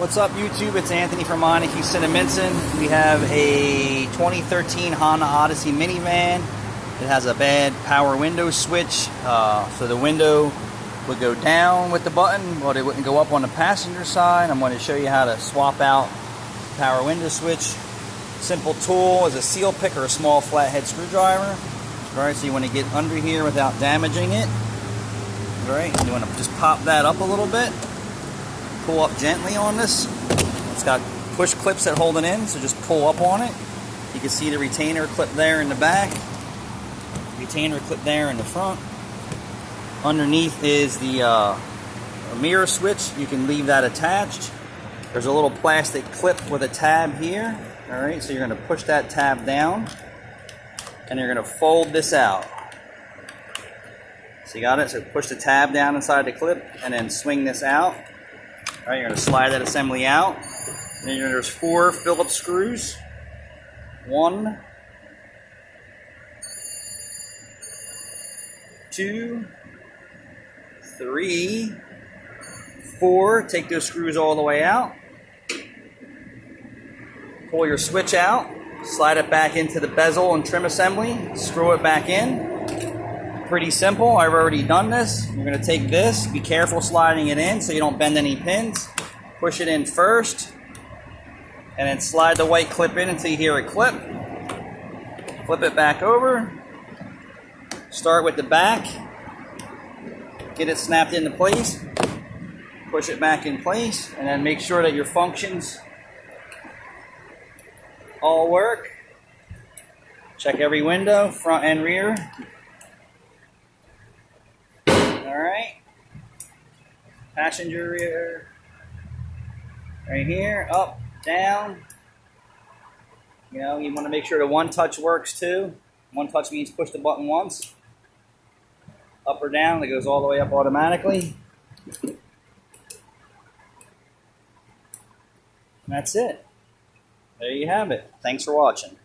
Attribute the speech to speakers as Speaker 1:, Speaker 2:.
Speaker 1: What's up, YouTube? It's Anthony from Meineke, Cinnaminson. We have a 2013 Honda Odyssey minivan. It has a bad power window switch, so the window would go down with the button, but it wouldn't go up on the passenger side. I'm going to show you how to swap out the power window switch. Simple tool is a seal pick or a small flathead screwdriver. All right, so you want to get under here without damaging it. All right, you want to just pop that up a little bit. Pull up gently on this. It's got push clips that hold it in, so just pull up on it. You can see the retainer clip there in the back, retainer clip there in the front. Underneath is the mirror switch. You can leave that attached. There's a little plastic clip with a tab here. All right, so you're going to push that tab down, and you're going to fold this out. So you got it. So push the tab down inside the clip, and then swing this out. All right, you're going to slide that assembly out. And then there's 4 Phillips screws. 1, 2, 3, 4. Take those screws all the way out. Pull your switch out. Slide it back into the bezel and trim assembly. Screw it back in. Pretty simple. I've already done this. You're going to take this. Be careful sliding it in so you don't bend any pins. Push it in first. And then slide the white clip in until you hear it clip. Flip it back over. Start with the back. Get it snapped into place. Push it back in place. And then make sure that your functions all work. Check every window, front and rear. Alright. Passenger rear. Right here, up, down. You know, you want to make sure the one touch works too. One touch means push the button once. Up or down, it goes all the way up automatically. And that's it. There you have it. Thanks for watching.